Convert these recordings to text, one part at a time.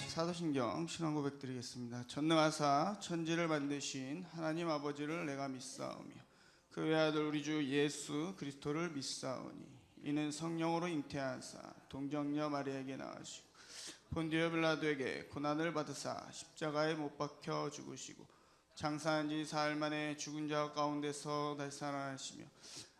같이 사도신경 신앙 고백 드리겠습니다. 전능하사 천지를 만드신 하나님 아버지를 내가 믿사오며 그 외아들 우리 주 예수 그리스도를 믿사오니 이는 성령으로 잉태하사 동정녀 마리아에게 나으시고 본디오 빌라도에게 고난을 받으사 십자가에 못 박혀 죽으시고 장사한 지 사흘 만에 죽은 자 가운데서 다시 살아나시며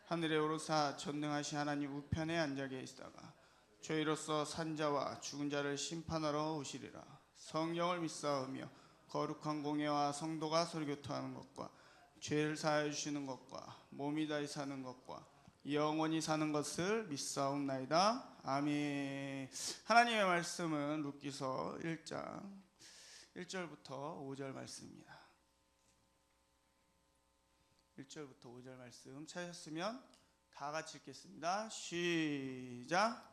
하늘에 오르사 전능하신 하나님 우편에 앉아 계시다가 저희로서 산자와 죽은 자를 심판하러 오시리라. 성령을 믿사오며 거룩한 공예와 성도가 설교토하는 것과 죄를 사하여 주시는 것과 몸이 다시 사는 것과 영원히 사는 것을 믿사옵나이다. 아멘. 하나님의 말씀은 룻기서 1장 1절부터 5절 말씀입니다. 1절부터 5절 말씀 찾으셨으면 다 같이 읽겠습니다. 시작.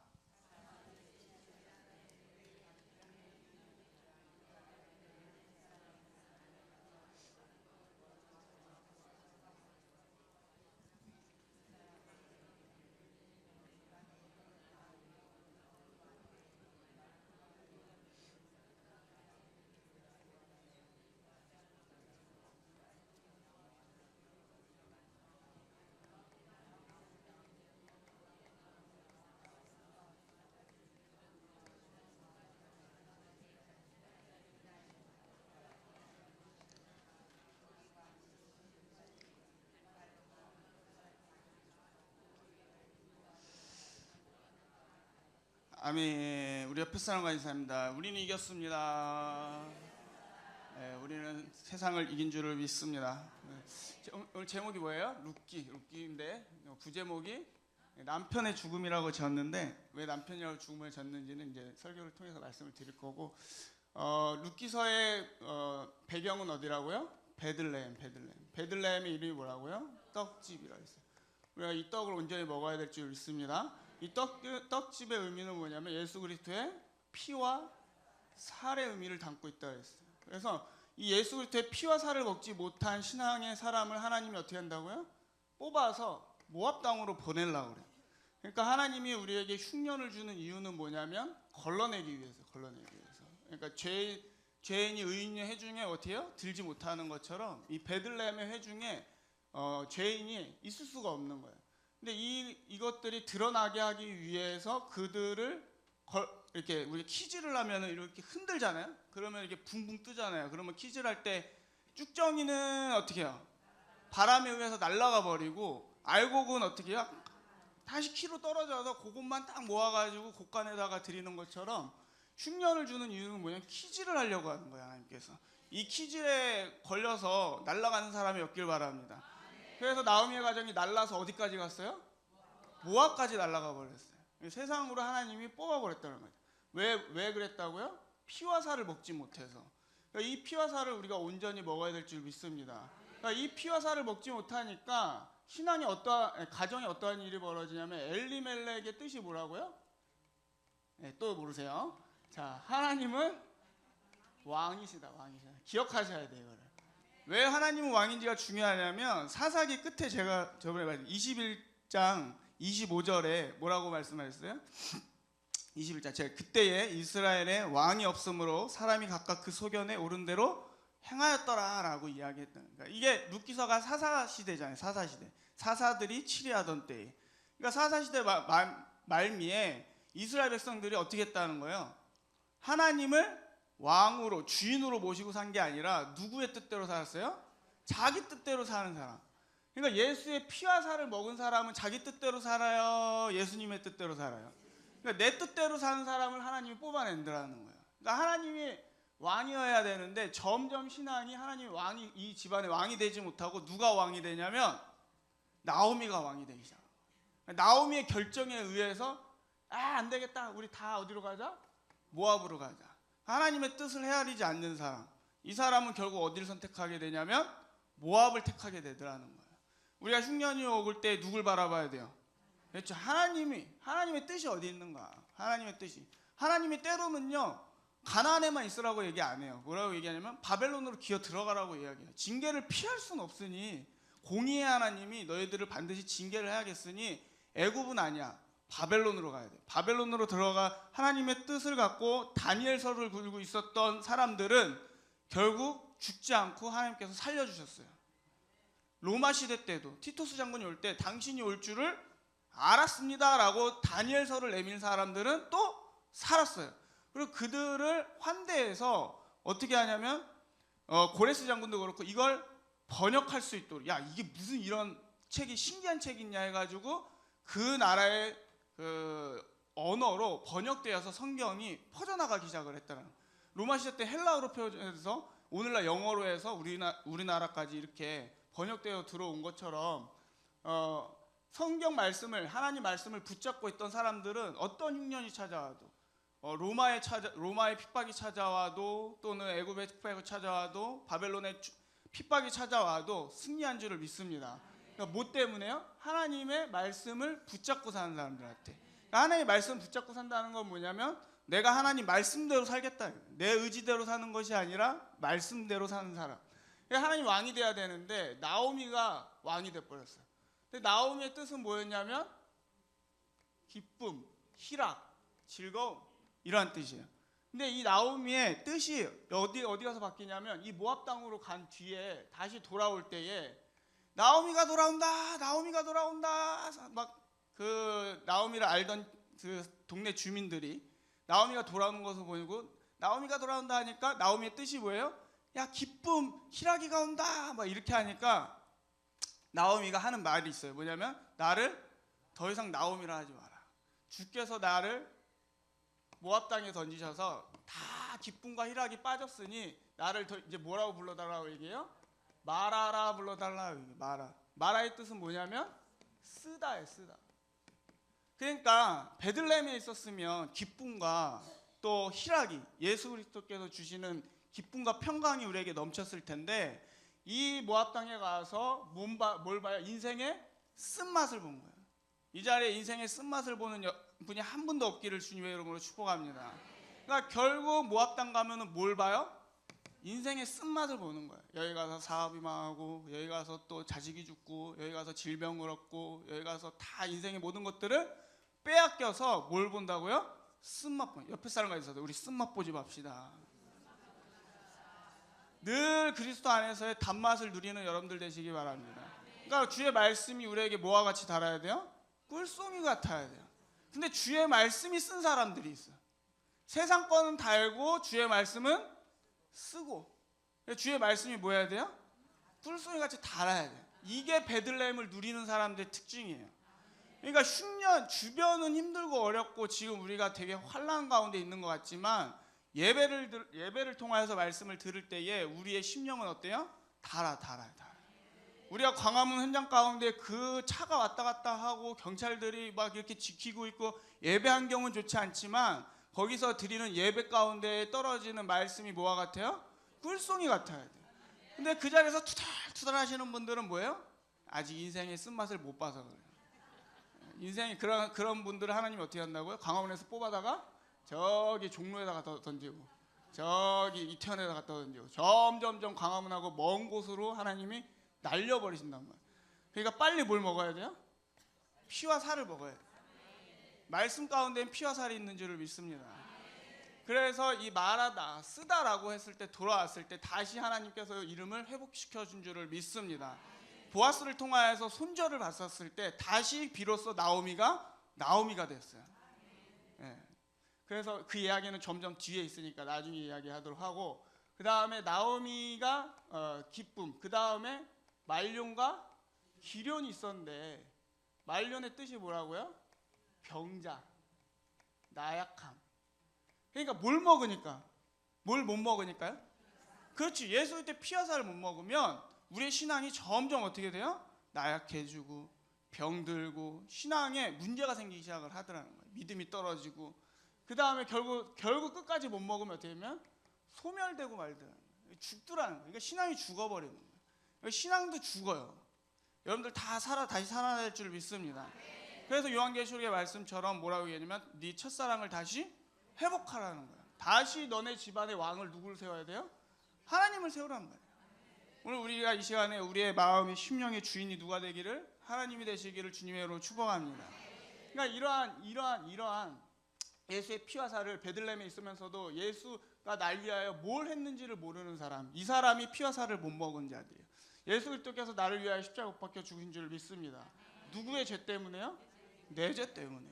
아멘. 우리 옆에 사람과 인사합니다. 우리는 이겼습니다. 네, 우리는 세상을 이긴 줄을 믿습니다. 오늘 제목이 뭐예요? 룻기인데 부제목이 남편의 죽음이라고 지었는데 왜 남편이라고 죽음을 지었는지는 이제 설교를 통해서 말씀을 드릴 거고 룻기서의 배경은 어디라고요? 베들레헴의 이름이 뭐라고요? 떡집이라고 했어요. 우리가 이 떡을 온전히 먹어야 될 줄 믿습니다. 이 떡집의 의미는 뭐냐면 예수 그리스도의 피와 살의 의미를 담고 있다고 했어요. 그래서 이 예수 그리스도의 피와 살을 먹지 못한 신앙의 사람을 하나님이 어떻게 한다고요? 뽑아서 모압 땅으로 보내려고 그래요. 그러니까 하나님이 우리에게 흉년을 주는 이유는 뭐냐면 걸러내기 위해서. 그러니까 죄인이 의인의 회중에 어떻게 해요? 들지 못하는 것처럼 이 베들레헴의 회중에 죄인이 있을 수가 없는 거예요. 근데 이것들이 드러나게 하기 위해서 그들을 이렇게 우리 키즈를 하면은 이렇게 흔들잖아요. 그러면 이렇게 붕붕 뜨잖아요. 그러면 키즈를 할 때 쭉정이는 어떻게 해요? 바람에 의해서 날아가 버리고 알곡은 어떻게 해요? 다시 키로 떨어져서 그것만 딱 모아가지고 곳간에다가 드리는 것처럼 흉년을 주는 이유는 뭐냐면 키즈를 하려고 하는 거예요. 하나님께서 이 키즈에 걸려서 날아가는 사람이 없길 바랍니다. 그래서 나오미의 가정이 날라서 어디까지 갔어요? 모압까지 날아가 버렸어요. 세상으로 하나님이 뽑아버렸다는 거죠. 왜 그랬다고요? 피와 살을 먹지 못해서. 그러니까 이 피와 살을 우리가 온전히 먹어야 될 줄 믿습니다. 그러니까 이 피와 살을 먹지 못하니까 가정에 어떠한 일이 벌어지냐면 엘리멜렉의 뜻이 뭐라고요? 네, 또 모르세요? 자, 하나님은 왕이시다. 기억하셔야 돼요. 이거를. 왜 하나님은 왕인지가 중요하냐면 사사기 끝에 제가 저번에 말씀 21장 25절에 뭐라고 말씀하셨어요? 21장 제가 그때에 이스라엘에 왕이 없으므로 사람이 각각 그 소견에 오른 대로 행하였더라라고 이야기했던. 그러니까 이게 룻기서가 사사시대잖아요. 사사들이 치리하던 때에. 그러니까 사사시대 말미에 이스라엘 백성들이 어떻게 했다는 거예요? 하나님을 왕으로 주인으로 모시고 산 게 아니라 누구의 뜻대로 살았어요? 자기 뜻대로 사는 사람. 그러니까 예수의 피와 살을 먹은 사람은 자기 뜻대로 살아요? 예수님의 뜻대로 살아요? 그러니까 내 뜻대로 사는 사람을 하나님이 뽑아낸다는 거예요. 그러니까 하나님이 왕이어야 되는데 점점 신앙이 하나님이 왕이 이 집안의 왕이 되지 못하고 누가 왕이 되냐면 나오미가 왕이 되기 시작해요. 나오미의 결정에 의해서 안 되겠다. 우리 다 어디로 가자? 모압으로 가자. 하나님의 뜻을 헤아리지 않는 사람, 이 사람은 결국 어디를 선택하게 되냐면 모압을 택하게 되더라는 거예요. 우리가 흉년이 오을 때 누굴 바라봐야 돼요? 그렇죠? 하나님의 뜻이 어디 있는가? 하나님의 뜻이. 하나님이 때로는요 가나안에만 있으라고 얘기 안 해요. 뭐라고 얘기하냐면 바벨론으로 기어 들어가라고 이야기해요. 징계를 피할 수는 없으니 공의의 하나님이 너희들을 반드시 징계를 해야겠으니 애굽은 아니야. 바벨론으로 가야 돼요. 바벨론으로 들어가 하나님의 뜻을 갖고 다니엘서를 굴고 있었던 사람들은 결국 죽지 않고 하나님께서 살려주셨어요. 로마 시대 때도 티토스 장군이 올 때 당신이 올 줄을 알았습니다라고 다니엘서를 내민 사람들은 또 살았어요. 그리고 그들을 환대해서 어떻게 하냐면 고레스 장군도 그렇고 이걸 번역할 수 있도록, 야 이게 무슨 이런 책이 신기한 책이 있냐 해가지고 그 나라의 그 언어로 번역되어서 성경이 퍼져나가기 시작을 했다는 거예요. 로마 시대 때 헬라어로 표현해서 오늘날 영어로 해서 우리나라까지 이렇게 번역되어 들어온 것처럼 성경 말씀을, 하나님 말씀을 붙잡고 있던 사람들은 어떤 흉년이 찾아와도 로마의 핍박이 찾아와도 또는 애굽의 핍박이 찾아와도 바벨론의 핍박이 찾아와도 승리한 줄을 믿습니다. 그러니까 뭐 때문에요? 하나님의 말씀을 붙잡고 사는 사람들한테. 그러니까 하나님의 말씀을 붙잡고 산다는 건 뭐냐면 내가 하나님 말씀대로 살겠다. 내 의지대로 사는 것이 아니라 말씀대로 사는 사람. 그러니까 하나님 왕이 돼야 되는데 나오미가 왕이 돼버렸어요. 근데 나오미의 뜻은 뭐였냐면 기쁨, 희락, 즐거움 이러한 뜻이에요. 근데 이 나오미의 뜻이 어디 가서 바뀌냐면 이 모압 땅으로 간 뒤에 다시 돌아올 때에 나오미가 돌아온다, 나오미가 돌아온다. 막 그 나오미를 알던 그 동네 주민들이 나오미가 돌아오는 것을 보이고 나오미가 돌아온다 하니까 나오미의 뜻이 뭐예요? 야 기쁨, 희락이가 온다. 막 이렇게 하니까 나오미가 하는 말이 있어요. 뭐냐면 나를 더 이상 나오미라 하지 마라. 주께서 나를 모압 땅에 던지셔서 다 기쁨과 희락이 빠졌으니 나를 더 이제 뭐라고 불러달라고 얘기해요? 마라라 불러달라고 얘기해요. 마라의 뜻은 뭐냐면 쓰다예요. 쓰다. 그러니까 베들레헴에 있었으면 기쁨과 또 희락이 예수 그리스도께서 주시는 기쁨과 평강이 우리에게 넘쳤을 텐데 이 모압 땅에 가서 뭘 봐요? 인생의 쓴맛을 본 거예요. 이 자리에 인생의 쓴맛을 보는 분이 한 분도 없기를 주님의 이름으로 축복합니다. 그러니까 결국 모압 땅 가면은 뭘 봐요? 인생의 쓴맛을 보는 거예요. 여기 가서 사업이 망하고 여기 가서 또 자식이 죽고 여기 가서 질병을 얻고 여기 가서 다 인생의 모든 것들을 빼앗겨서 뭘 본다고요? 쓴맛 보는. 옆에 사람과 있어서 우리 쓴맛 보지 맙시다. 늘 그리스도 안에서의 단맛을 누리는 여러분들 되시기 바랍니다. 그러니까 주의 말씀이 우리에게 뭐와 같이 달아야 돼요? 꿀송이 같아야 돼요. 근데 주의 말씀이 쓴 사람들이 있어요. 세상 거는 달고 주의 말씀은 쓰고. 주의 말씀이 뭐 해야 돼요? 꿀송이 같이 달아야 돼요. 이게 베들레헴을 누리는 사람들의 특징이에요. 그러니까 흉년, 주변은 힘들고 어렵고 지금 우리가 되게 환난 가운데 있는 것 같지만 예배를 통하여서 말씀을 들을 때에 우리의 심령은 어때요? 달아. 우리가 광화문 현장 가운데 그 차가 왔다 갔다 하고 경찰들이 막 이렇게 지키고 있고 예배 환경은 좋지 않지만 거기서 드리는 예배 가운데 떨어지는 말씀이 뭐와 같아요? 꿀송이 같아야 돼요. 근데 그 자리에서 투덜투덜 하시는 분들은 뭐예요? 아직 인생의 쓴맛을 못 봐서 그래요. 인생이 그런 분들을 하나님이 어떻게 한다고요? 광화문에서 뽑아다가 저기 종로에다가 던지고 저기 이태원에다가 던지고 점점 광화문하고 먼 곳으로 하나님이 날려버리신단 말이에요. 그러니까 빨리 뭘 먹어야 돼요? 피와 살을 먹어야 돼요. 말씀 가운데는 피와 살이 있는 줄을 믿습니다. 그래서 이 말하다, 쓰다라고 했을 때 돌아왔을 때 다시 하나님께서 이름을 회복시켜 준 줄을 믿습니다. 보아스를 통하여서 손절을 받았을 때 다시 비로소 나오미가 됐어요. 예. 그래서 그 이야기는 점점 뒤에 있으니까 나중에 이야기하도록 하고 그 다음에 나오미가 기쁨, 그 다음에 말론과 기련이 있었는데 말론의 뜻이 뭐라고요? 병자, 나약함. 그러니까 뭘 먹으니까? 뭘 못 먹으니까요? 그렇지. 예수 때 피와 살을 못 먹으면 우리의 신앙이 점점 어떻게 돼요? 나약해지고 병들고 신앙에 문제가 생기기 시작을 하더라는 거예요. 믿음이 떨어지고 그 다음에 결국 끝까지 못 먹으면 어떻게 되면 소멸되고 말더라는 거예요. 죽더라는 거예요. 그러니까 신앙이 죽어버리는 거예요. 그러니까 신앙도 죽어요. 여러분들 다 다시 살아날 줄 믿습니다. 그래서 요한계시록의 말씀처럼 뭐라고 얘기하냐면 네 첫사랑을 다시 회복하라는 거예요. 다시 너네 집안의 왕을 누구를 세워야 돼요? 하나님을 세우라는 거예요. 오늘 우리가 이 시간에 우리의 마음의 심령의 주인이 누가 되기를 하나님이 되시기를 주님의 이름으로 축복합니다. 그러니까 이러한 예수의 피와 살을 베들레헴에 있으면서도 예수가 날 위하여 뭘 했는지를 모르는 사람, 이 사람이 피와 살을 못 먹은 자들이에요. 예수 그리스도께서 나를 위하여 십자가에 못 박혀 죽으신 줄 믿습니다. 누구의 죄 때문에요? 내 죄 때문에.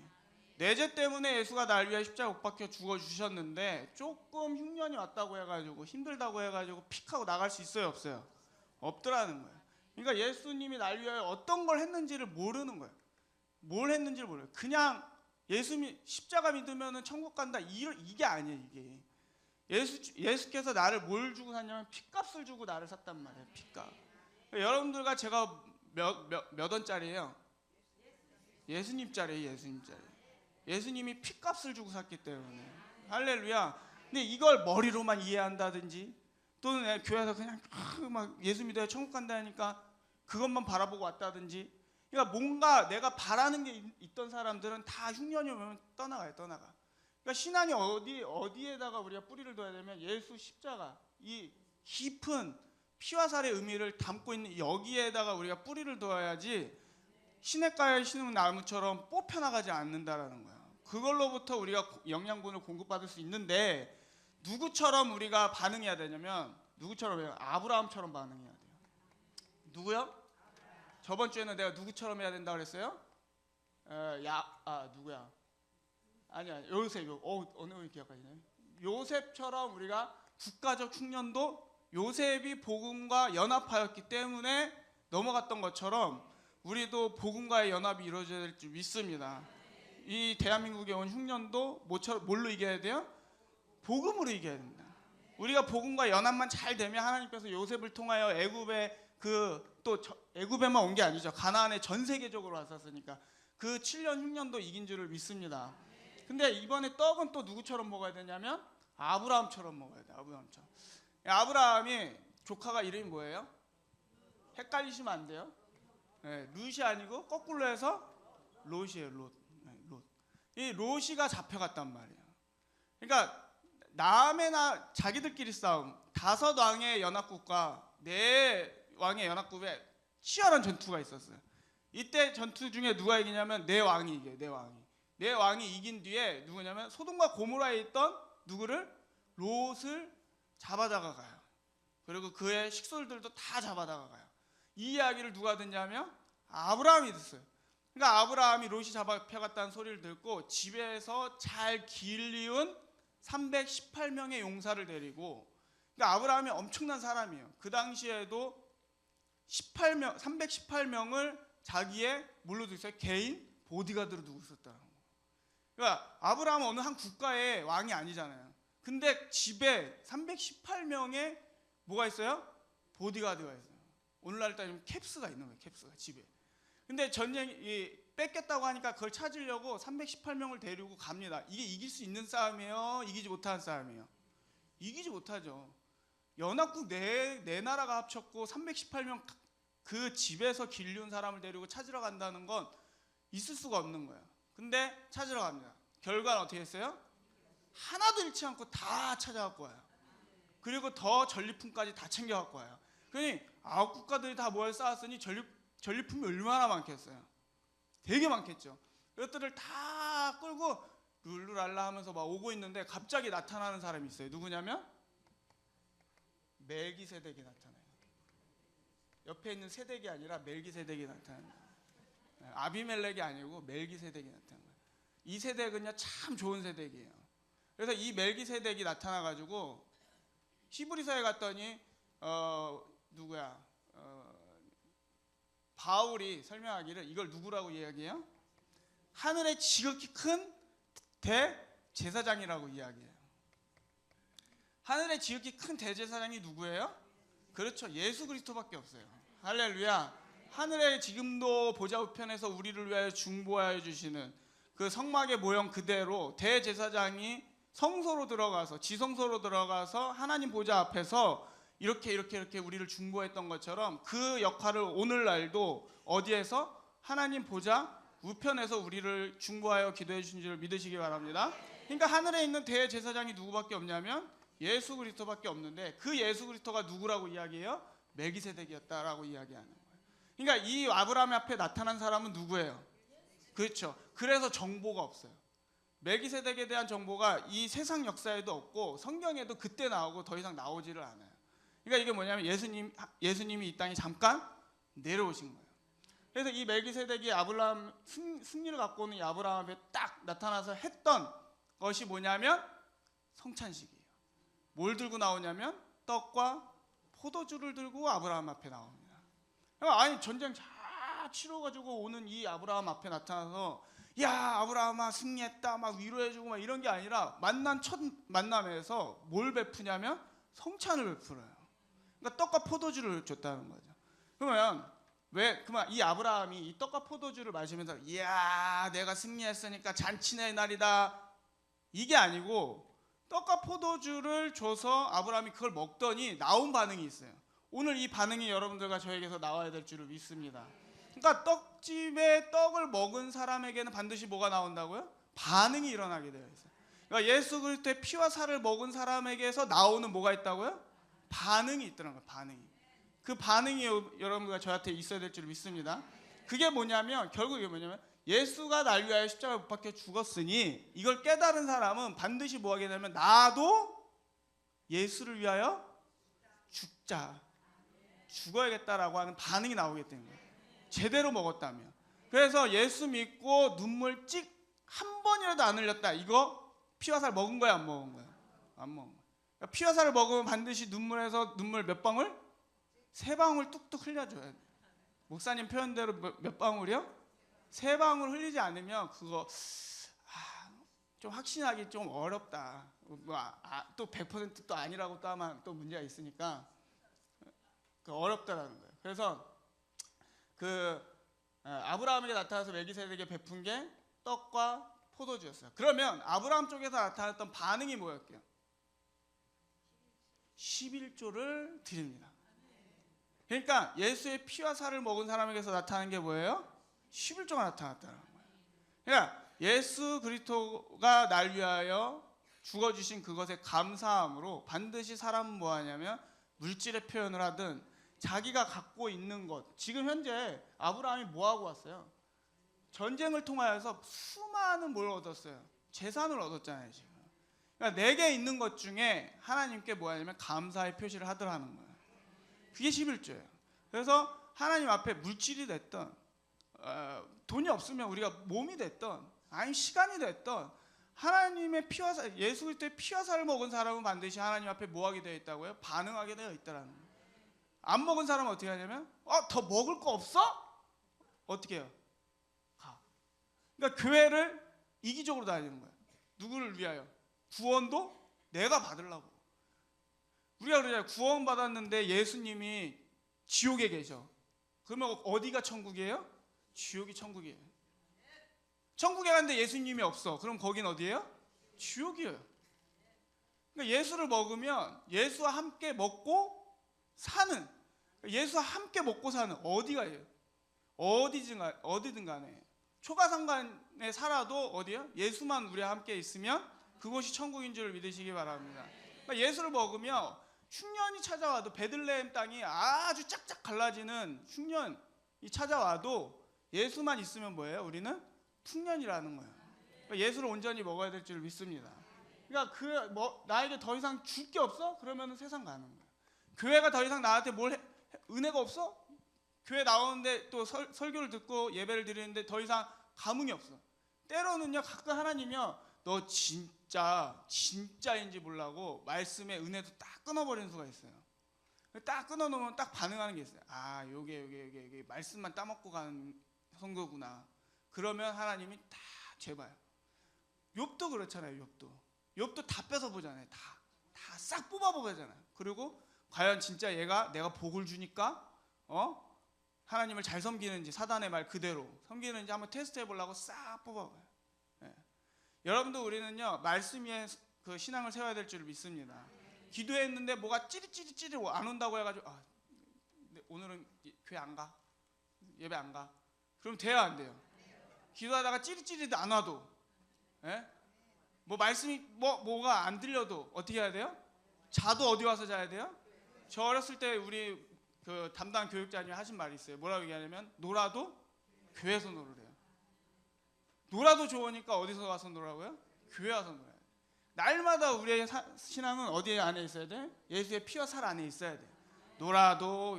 내 죄 때문에 예수가 나를 위하여 십자가에 못 박혀 죽어주셨는데 조금 흉년이 왔다고 해가지고 힘들다고 해가지고 픽하고 나갈 수 있어요, 없어요? 없더라는 거예요. 그러니까 예수님이 나를 위하여 어떤 걸 했는지를 모르는 거예요. 뭘 했는지를 몰라요. 그냥 십자가 믿으면 천국 간다, 이게 아니에요. 이게 예수께서 나를 뭘 주고 샀냐면 핏값을 주고 나를 샀단 말이에요. 핏값. 여러분들과 제가 몇 원짜리예요? 예수님 짜리예요. 예수님 짜리. 예수님이 핏값을 주고 샀기 때문에. 할렐루야. 근데 이걸 머리로만 이해한다든지 또는 교회에서 그냥 막 예수 믿어야 천국 간다니까 그것만 바라보고 왔다든지, 그러니까 뭔가 내가 바라는 게 있던 사람들은 다 흉년이 오면 떠나가요. 그러니까 신앙이 어디에다가 우리가 뿌리를 둬야 되면 예수 십자가, 이 깊은 피와 살의 의미를 담고 있는 여기에다가 우리가 뿌리를 둬야지 시냇가에 심은 나무처럼 뽑혀나가지 않는다라는 거야. 그걸로부터 우리가 영양분을 공급받을 수 있는데, 누구처럼 우리가 반응해야 되냐면 아브라함처럼 반응해야 돼요. 누구요? 저번 주에는 내가 누구처럼 해야 된다고 그랬어요? 누구야? 아니야, 요셉. 어느 분이 기억하시나요? 요셉처럼 우리가 국가적 흉년도 요셉이 복음과 연합하였기 때문에 넘어갔던 것처럼 우리도 복음과의 연합이 이루어져야 될 줄 믿습니다. 이 대한민국에 온 흉년도 뭘로 이겨야 돼요? 복음으로 이겨야 됩니다. 우리가 복음과 연합만 잘 되면 하나님께서 요셉을 통하여 애굽에만 온 게 아니죠. 가나안에 전 세계적으로 왔었으니까 그 7년 흉년도 이긴 줄을 믿습니다. 근데 이번에 떡은 또 누구처럼 먹어야 되냐면 아브라함처럼 먹어야 돼. 아브라함처럼. 아브라함이 조카가 이름이 뭐예요? 헷갈리시면 안 돼요. 네, 룻이 아니고 거꾸로 해서 롯이에요. 롯. 이 롯이가 잡혀갔단 말이에요. 그러니까 자기들끼리 싸움. 5왕의 연합국과 4왕의 연합국에 치열한 전투가 있었어요. 이때 전투 중에 누가 이기냐면 네 왕이 이겨요. 네 왕이 이긴 뒤에 누구냐면 소돔과 고모라에 있던 누구를? 롯을 잡아다가 가요. 그리고 그의 식솔들도 다 잡아다가 가요. 이 이야기를 누가 듣냐면 아브라함이 듣어요. 그러니까 아브라함이 롯이 잡혀갔다는 소리를 듣고 집에서 잘 길리운 318명의 용사를 데리고, 그러니까 아브라함이 엄청난 사람이에요. 그 당시에도 318명을 자기의 뭘로 두고 있어요? 개인 보디가드로 두고 있었다는 거예요. 그러니까 아브라함은 어느 한 국가의 왕이 아니잖아요. 근데 집에 318명의 뭐가 있어요? 보디가드가 있어요. 오늘날 따지면 캡스가 있는 거예요. 캡스가 집에. 근데 전쟁이 뺏겼다고 하니까 그걸 찾으려고 318명을 데리고 갑니다. 이게 이길 수 있는 싸움이에요? 이기지 못하는 싸움이에요? 이기지 못하죠. 연합국 네 나라가 합쳤고 318명 그 집에서 길리운 사람을 데리고 찾으러 간다는 건 있을 수가 없는 거예요. 근데 찾으러 갑니다. 결과는 어떻게 했어요? 하나도 잃지 않고 다 찾아갖고 와요. 그리고 더 전리품까지 다 챙겨갖고 와요. 그러니 9국가들이 다 모여 쌓았으니 전리품이 얼마나 많겠어요? 되게 많겠죠. 이것들을 다 끌고 룰루랄라 하면서 막 오고 있는데 갑자기 나타나는 사람이 있어요. 누구냐면 멜기세덱이 나타나요. 옆에 있는 세덱이 아니라 멜기세덱이 나타나요. 아비멜렉이 아니고 멜기세덱이 나타나는 거예요. 이 세덱은요 참 좋은 세덱이에요. 그래서 이 멜기세덱이 나타나가지고 히브리서에 갔더니 바울이 설명하기를 이걸 누구라고 이야기해요? 하늘의 지극히 큰 대제사장이라고 이야기해요. 하늘의 지극히 큰 대제사장이 누구예요? 그렇죠. 예수 그리스도밖에 없어요. 할렐루야. 하늘의 지금도 보좌 우편에서 우리를 위하여 중보하여 주시는 그 성막의 모형 그대로 대제사장이 성소로 들어가서 지성소로 들어가서 하나님 보좌 앞에서 이렇게 우리를 중보했던 것처럼 그 역할을 오늘날도 어디에서? 하나님 보좌 우편에서 우리를 중보하여 기도해 주신 줄 믿으시기 바랍니다. 그러니까 하늘에 있는 대제사장이 누구밖에 없냐면 예수 그리스도밖에 없는데, 그 예수 그리스도가 누구라고 이야기해요? 멜기세덱이었다라고 이야기하는 거예요. 그러니까 이 아브라함 앞에 나타난 사람은 누구예요? 그렇죠. 그래서 정보가 없어요. 멜기세덱에 대한 정보가 이 세상 역사에도 없고 성경에도 그때 나오고 더 이상 나오지를 않아요. 그러니까 이게 뭐냐면 예수님이 이 땅에 잠깐 내려오신 거예요. 그래서 이 멜기세덱이 아브라함 승리를 갖고 오는 이 아브라함 앞에 딱 나타나서 했던 것이 뭐냐면 성찬식이에요. 뭘 들고 나오냐면 떡과 포도주를 들고 아브라함 앞에 나옵니다. 아니 전쟁 잘 치러가지고 오는 이 아브라함 앞에 나타나서 야 아브라함아 승리했다 막 위로해주고 막 이런 게 아니라 만난 첫 만남에서 뭘 베푸냐면 성찬을 베풀어요. 그러니까 떡과 포도주를 줬다는 거죠. 그러면 그만 이 아브라함이 이 떡과 포도주를 마시면서 이야 내가 승리했으니까 잔치의 날이다 이게 아니고 떡과 포도주를 줘서 아브라함이 그걸 먹더니 나온 반응이 있어요. 오늘 이 반응이 여러분들과 저에게서 나와야 될 줄을 믿습니다. 그러니까 떡집에 떡을 먹은 사람에게는 반드시 뭐가 나온다고요? 반응이 일어나게 되어 있어요. 그러니까 예수 그리스도의 피와 살을 먹은 사람에게서 나오는 뭐가 있다고요? 반응이 있더라는 거예요. 반응이. 그 반응이 여러분과 저한테 있어야 될 줄 믿습니다. 그게 뭐냐면 결국 이게 뭐냐면 예수가 날 위하여 십자가에 못 박혀 죽었으니 이걸 깨달은 사람은 반드시 뭐 하게 되면 나도 예수를 위하여 죽어야겠다라고 하는 반응이 나오게 되는 거예요. 제대로 먹었다면. 그래서 예수 믿고 눈물 한 번이라도 안 흘렸다. 이거 피와 살 먹은 거야 안 먹은 거야? 안 먹은 거야. 그러니까 피와 살을 먹으면 반드시 눈물에서 눈물 몇 방울? 3방울 뚝뚝 흘려줘야 돼. 목사님 표현대로 몇 방울이요? 3방울 흘리지 않으면 그거 좀 확신하기 좀 어렵다. 또 100%또 아니라고 또 하면 또 문제가 있으니까 어렵다라는 거예요. 그래서 아브라함에게 나타나서 멜기세덱에게 베푼 게 떡과 포도주였어요. 그러면 아브라함 쪽에서 나타났던 반응이 뭐였게요? 11조를 드립니다. 그러니까 예수의 피와 살을 먹은 사람에게서 나타나는 게 뭐예요? 11조가 나타났다는 거예요. 그러니까 예수 그리스도가 날 위하여 죽어주신 그것에 감사함으로 반드시 사람은 뭐하냐면 물질의 표현을 하든 자기가 갖고 있는 것. 지금 현재 아브라함이 뭐하고 왔어요? 전쟁을 통하여서 수많은 뭘 얻었어요? 재산을 얻었잖아요 지금. 그러니까 내게 있는 것 중에 하나님께 뭐하냐면 감사의 표시를 하더라는 거예요. 그게 11조예요. 그래서 하나님 앞에 물질이 됐던 돈이 없으면 우리가 몸이 됐던 아니면 시간이 됐던 하나님의 피와 살, 예수 그리스도의 피와 살을 먹은 사람은 반드시 하나님 앞에 뭐하게 되어 있다고요? 반응하게 되어 있다라는 거예요. 안 먹은 사람은 어떻게 하냐면 더 먹을 거 없어? 어떻게 해요? 가. 그러니까 교회를 이기적으로 다니는 거예요. 누구를 위하여? 구원도 내가 받으려고. 우리가 그러잖아요. 구원 받았는데 예수님이 지옥에 계셔. 그러면 어디가 천국이에요? 지옥이 천국이에요. 천국에 갔는데 예수님이 없어. 그럼 거긴 어디예요? 지옥이에요. 그러니까 예수를 먹으면 예수와 함께 먹고 사는, 예수와 함께 먹고 사는 어디가예요? 어디든 간에 초가상간에 살아도 어디요? 예수만 우리와 함께 있으면 그곳이 천국인 줄 믿으시기 바랍니다. 그러니까 예수를 먹으면 흉년이 찾아와도 베들레헴 땅이 아주 짝짝 갈라지는 흉년이 찾아와도 예수만 있으면 뭐예요? 우리는 풍년이라는 거예요. 그러니까 예수를 온전히 먹어야 될 줄 믿습니다. 그러니까 나에게 더 이상 줄 게 없어? 그러면 세상 가는 거예요. 교회가 더 이상 나한테 은혜가 없어? 교회 나오는데 또 설교를 듣고 예배를 드리는데 더 이상 감흥이 없어. 때로는요 가끔 하나님이요 너 진짜인지 몰라고 말씀의 은혜도 딱 끊어버리는 수가 있어요. 딱 끊어놓으면 딱 반응하는 게 있어요. 요게 말씀만 따먹고 가는 성도구나. 그러면 하나님이 다 제발. 욥도 그렇잖아요. 욥도 다 뺏어 보잖아요. 다 싹 뽑아 보잖아요. 그리고 과연 진짜 얘가 내가 복을 주니까 하나님을 잘 섬기는지 사단의 말 그대로 섬기는지 한번 테스트 해보려고 싹 뽑아봐요. 여러분도 우리는요 말씀 위에 그 신앙을 세워야 될 줄 믿습니다. 기도했는데 뭐가 찌릿찌릿 안 온다고 해가지고 오늘은 교회 안 가, 예배 안 가. 그럼 돼요 안 돼요? 기도하다가 찌릿찌릿 안 와도, 뭐 말씀이 뭐가 안 들려도 어떻게 해야 돼요? 자도 어디 와서 자야 돼요? 저 어렸을 때 우리 그 담당 교육자님이 하신 말이 있어요. 뭐라고 얘기하냐면 놀아도 교회에서 놀으래요. 놀아도 좋으니까 어디서 와서 놀라고요? 교회 와서 놀아야 돼. 날마다 우리의 신앙은 어디 안에 있어야 돼? 예수의 피와 살 안에 있어야 돼. 놀아도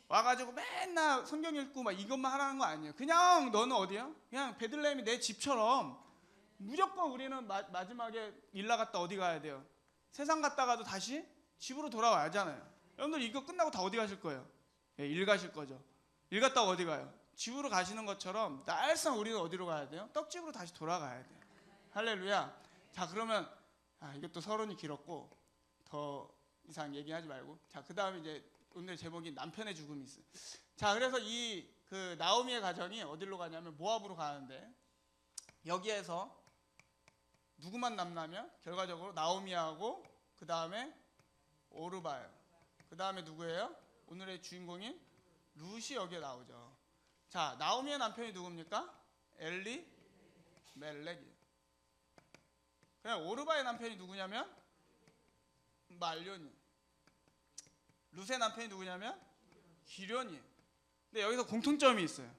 와가지고 맨날 성경 읽고 막 이것만 하라는 거 아니에요. 그냥 너는 어디야? 그냥 베들레헴이 내 집처럼 무조건 우리는 마지막에 일 나갔다 어디 가야 돼요? 세상 갔다가도 다시 집으로 돌아와야 하잖아요. 여러분들 이거 끝나고 다 어디 가실 거예요? 예, 일 가실 거죠. 일 갔다가 어디 가요? 집으로 가시는 것처럼 날상 우리는 어디로 가야 돼요? 떡집으로 다시 돌아가야 돼요. 할렐루야. 자, 그러면 이것도 서론이 길었고 더 이상 얘기하지 말고, 자, 그 다음에 이제 오늘 제목이 남편의 죽음이 있어요. 자, 그래서 그 나오미의 가정이 어디로 가냐면 모압으로 가는데, 여기에서 누구만 남냐면 결과적으로 나오미하고 그 다음에 오르바예요. 그 다음에 누구예요? 오늘의 주인공인 룻이 여기에 나오죠. 자, 나오미의 남편이 누굽니까? 엘리멜렉이에요. 그냥 오르바의 남편이 누구냐면 말론이에요. 룻의 남편이 누구냐면 기련이에요. 근데 여기서 공통점이 있어요.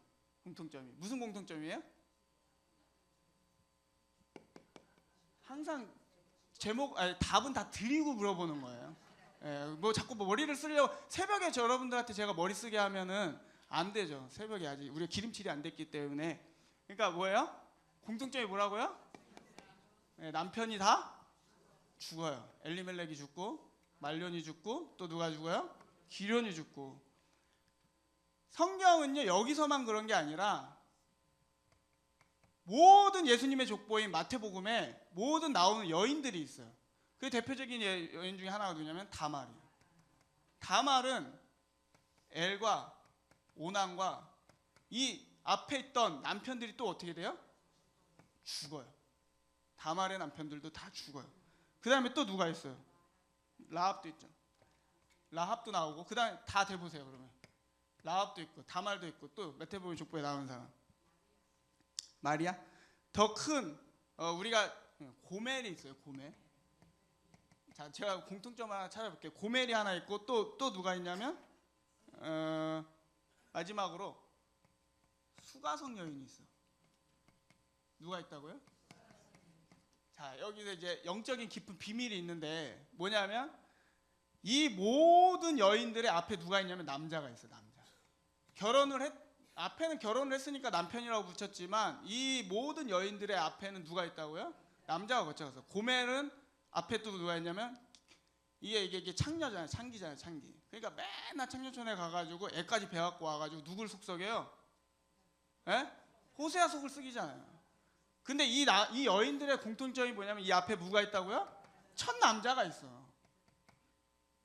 공통점이 무슨 공통점이에요? 항상 답은 다 드리고 물어보는 거예요. 예, 뭐 자꾸 머리를 쓰려고 새벽에 여러분들한테 제가 머리 쓰게 하면은 안 되죠. 새벽에 아직 우리가 기름칠이 안 됐기 때문에. 그러니까 뭐예요? 공통점이 뭐라고요? 예, 남편이 다 죽어요. 엘리멜렉이 죽고 말론이 죽고 또 누가 죽어요? 기련이 죽고. 성경은요 여기서만 그런 게 아니라 모든 예수님의 족보인 마태복음에 모든 나오는 여인들이 있어요. 그 대표적인 여인 중에 하나가 누구냐면 다말이에요. 다말은 엘과 오난과 이 앞에 있던 남편들이 또 어떻게 돼요? 죽어요. 다말의 남편들도 다 죽어요. 그 다음에 또 누가 있어요? 라합도 있죠. 라합도 나오고, 그 다음에 다 대보세요. 그러면 라합도 있고 다말도 있고 또 마태복음 족보에 나오는 사람 마리아. 더 큰 우리가 고멜이 있어요. 고멜. 자, 제가 공통점 하나 찾아볼게요. 고멜이 하나 있고 또 누가 있냐면 마지막으로 수가성 여인이 있어. 누가 있다고요? 자, 여기서 이제 영적인 깊은 비밀이 있는데 뭐냐면 이 모든 여인들의 앞에 누가 있냐면 남자가 있어. 남자. 앞에는 결혼을 했으니까 남편이라고 붙였지만 이 모든 여인들의 앞에는 누가 있다고요? 남자가 거쳐가서. 고멜은 앞에 또 누가 있냐면 이게 창녀잖아요. 창기잖아요. 창기. 그러니까 맨날 창녀촌에 가가지고 애까지 배갖고 와가지고 누굴 속썩여요? 에? 호세아 속을 썩이잖아요. 근데 이 여인들의 공통점이 뭐냐면 이 앞에 누가 있다고요? 첫 남자가 있어.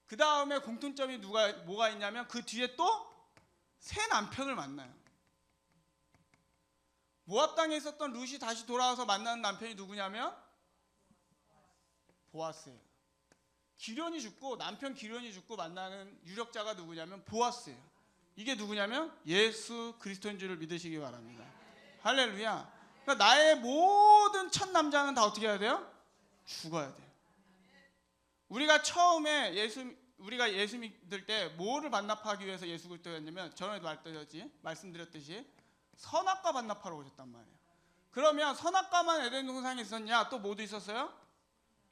그 다음에 공통점이 뭐가 있냐면 그 뒤에 또 새 남편을 만나요. 모압 땅에 있었던 룻이 다시 돌아와서 만나는 남편이 누구냐면 보아스예요. 기련이 죽고 남편 기련이 죽고 만나는 유력자가 누구냐면 보아스예요. 이게 누구냐면 예수 그리스도인 줄을 믿으시기 바랍니다. 할렐루야. 그러니까 나의 모든 첫 남자는 다 어떻게 해야 돼요? 죽어야 돼요. 우리가 처음에 우리가 예수 믿을 때 뭐를 반납하기 위해서 예수 그리스도였냐면 전에도 말씀드렸듯이 선악과 반납하러 오셨단 말이에요. 그러면 선악과만 에덴 동산에 있었냐? 또 뭐도 있었어요?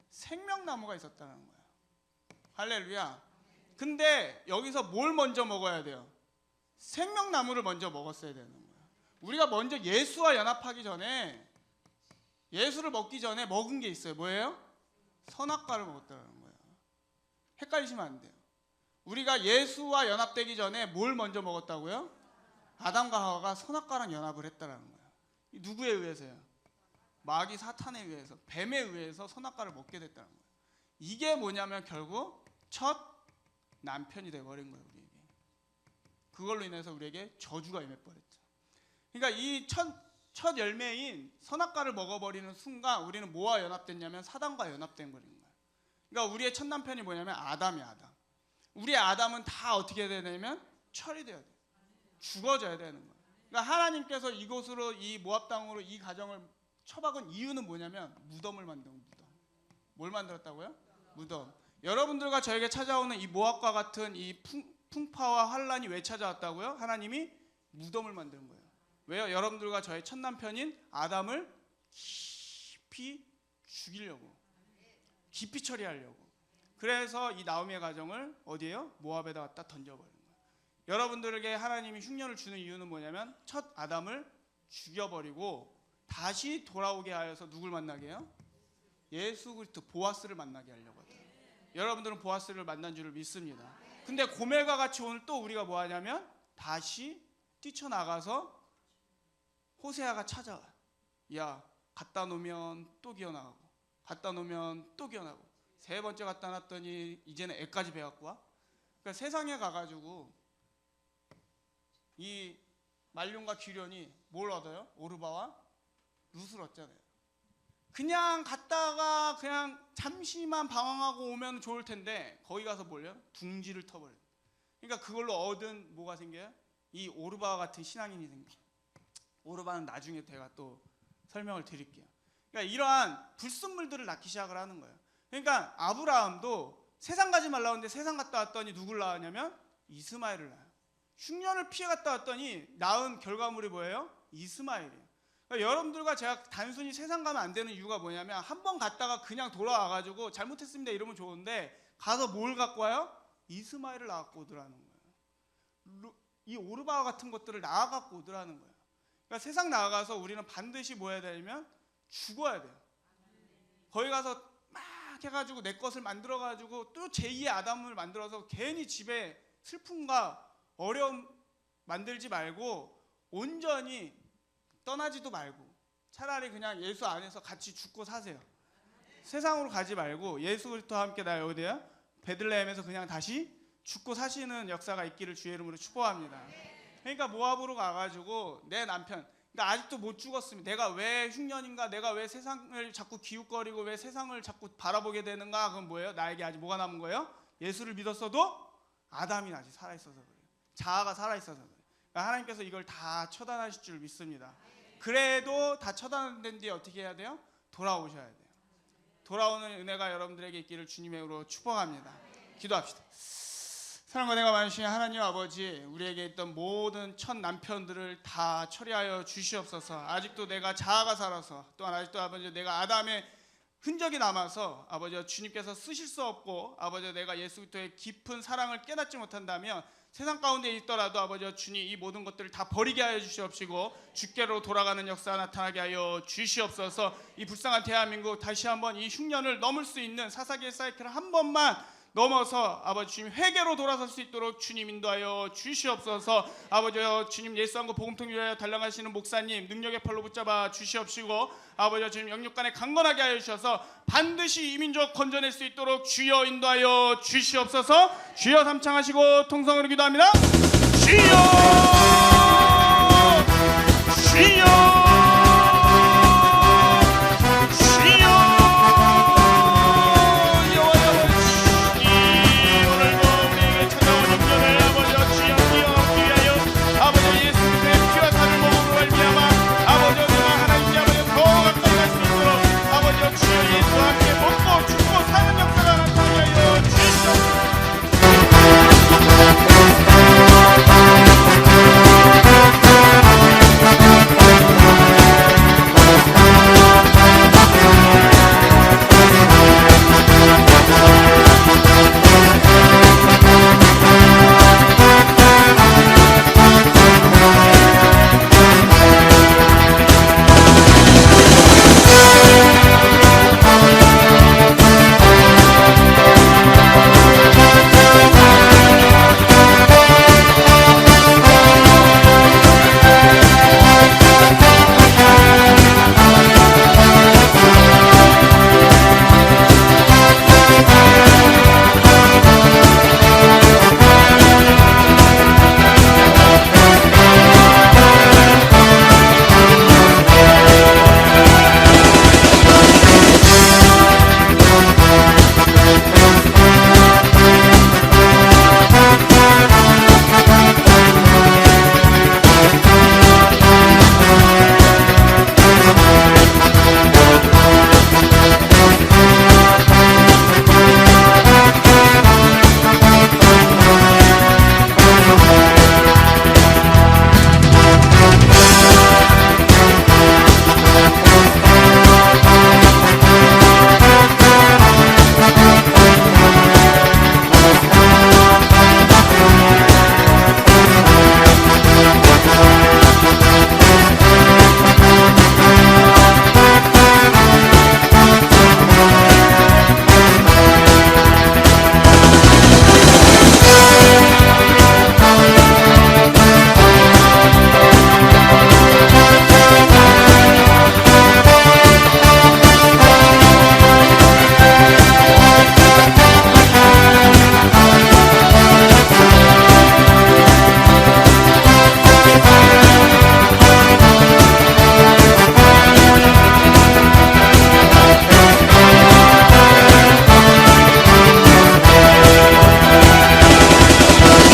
생명나무가 있었다는 거예요. 할렐루야. 근데 여기서 뭘 먼저 먹어야 돼요? 생명나무를 먼저 먹었어야 되는 거예요. 우리가 먼저 예수와 연합하기 전에, 예수를 먹기 전에 먹은 게 있어요. 뭐예요? 선악과를 먹었다는 거예요. 헷갈리시면 안 돼요. 우리가 예수와 연합되기 전에 뭘 먼저 먹었다고요? 아담과 하와가 선악과랑 연합을 했다는 거예요. 누구에 의해서요? 마귀 사탄에 의해서, 뱀에 의해서 선악과를 먹게 됐다는 거예요. 이게 뭐냐면 결국 첫 남편이 돼버린 거예요. 우리에게. 그걸로 인해서 우리에게 저주가 임해버렸죠. 그러니까 이 첫 열매인 선악과를 먹어버리는 순간 우리는 뭐와 연합됐냐면 사단과 연합된 거예요. 그러니까 우리의 첫 남편이 뭐냐면 아담이야. 아담. 우리의 아담은 다 어떻게 해야 되냐면 처리돼야 돼. 죽어져야 되는 거예요. 그러니까 하나님께서 이곳으로, 이 모압 땅으로 이 가정을 처박은 이유는 뭐냐면 무덤을 만든 무덤. 뭘 만들었다고요? 무덤. 여러분들과 저에게 찾아오는 이 모압과 같은 이 풍파와 환란이 왜 찾아왔다고요? 하나님이 무덤을 만든 거예요. 왜요? 여러분들과 저의 첫 남편인 아담을 깊이 죽이려고, 깊이 처리하려고. 그래서 이 나오미의 가정을 어디에요? 모압에다 갖다 던져버린 거예요. 여러분들에게 하나님이 흉년을 주는 이유는 뭐냐면 첫 아담을 죽여버리고 다시 돌아오게 하여서 누굴 만나게 해요? 예수 그리스도 보아스를 만나게 하려고 하더라고요. 여러분들은 보아스를 만난 줄을 믿습니다. 근데 고멜과 같이 오늘 또 우리가 뭐 하냐면 다시 뛰쳐나가서 호세아가 찾아와. 야, 갖다 놓으면 또 기어나가고, 갖다 놓으면 또 기어나가고, 세 번째 갖다 놨더니 이제는 애까지 배갖고 와. 그러니까 세상에 가가지고 이 말륜과 기련이 뭘 얻어요? 오르바와 룻을 얻잖아요. 그냥 갔다가 그냥 잠시만 방황하고 오면 좋을 텐데 거기 가서 뭘요? 둥지를 터버려요. 그러니까 그걸로 얻은 뭐가 생겨요? 이 오르바와 같은 신앙인이 생겨요. 오르바는 나중에 제가 또 설명을 드릴게요. 그러니까 이러한 불순물들을 낳기 시작을 하는 거예요. 그러니까 아브라함도 세상 가지 말라고 했는데 세상 갔다 왔더니 누굴 낳았냐면 이스마엘을 낳아요. 흉년을 피해 갔다 왔더니 낳은 결과물이 뭐예요? 이스마엘이에요. 그러니까 여러분들과 제가 단순히 세상 가면 안 되는 이유가 뭐냐면 한 번 갔다가 그냥 돌아와가지고 잘못했습니다 이러면 좋은데 가서 뭘 갖고 와요? 이스마엘을 낳아갖고 오더라는 거예요. 이 오르바와 같은 것들을 낳아갖고 오더라는 거예요. 그러니까 세상 나가서 우리는 반드시 뭐 해야 되냐면 죽어야 돼요. 거기 가서 막 해가지고 내 것을 만들어가지고 또 제2의 아담을 만들어서 괜히 집에 슬픔과 어려움 만들지 말고 온전히 떠나지도 말고 차라리 그냥 예수 안에서 같이 죽고 사세요. 세상으로 가지 말고 예수 그리스도와 함께 나 어디야? 베들레헴에서 그냥 다시 죽고 사시는 역사가 있기를 주의 이름으로 축복합니다. 그러니까 모압으로 가가지고 내 남편, 그러니까 아직도 못 죽었습니다. 내가 왜 흉년인가? 내가 왜 세상을 자꾸 기웃거리고 왜 세상을 자꾸 바라보게 되는가? 그건 뭐예요? 나에게 아직 뭐가 남은 거예요? 예수를 믿었어도 아담이 아직 살아있어서 그래요. 자아가 살아있어서 그래요. 그러니까 하나님께서 이걸 다 처단하실 줄 믿습니다. 그래도 다 처단된 뒤에 어떻게 해야 돼요? 돌아오셔야 돼요. 돌아오는 은혜가 여러분들에게 있기를 주님의 이름으로 축복합니다. 기도합시다. 사랑과 은혜가 많으신 하나님 아버지, 우리에게 있던 모든 첫 남편들을 다 처리하여 주시옵소서. 아직도 내가 자아가 살아서, 또한 아직도 아버지 내가 아담의 흔적이 남아서 아버지 주님께서 쓰실 수 없고 아버지 내가 예수 그리스도의 깊은 사랑을 깨닫지 못한다면 세상 가운데 있더라도 아버지 주님 이 모든 것들을 다 버리게 하여 주시옵시고 주께로 돌아가는 역사가 나타나게 하여 주시옵소서. 이 불쌍한 대한민국 다시 한번 이 흉년을 넘을 수 있는 사사기의 사이클을 한 번만 넘어서 아버지 주님 회개로 돌아설 수 있도록 주님 인도하여 주시옵소서. 아버지 주님 예수 한국 복음통 위하여 달려가시는 목사님 능력의 팔로 붙잡아 주시옵시고 아버지 주님 영육간에 강건하게 하여 주셔서 반드시 이 민족 건져낼 수 있도록 주여 인도하여 주시옵소서. 주여 삼창하시고 통성으로 기도합니다. 주여 주여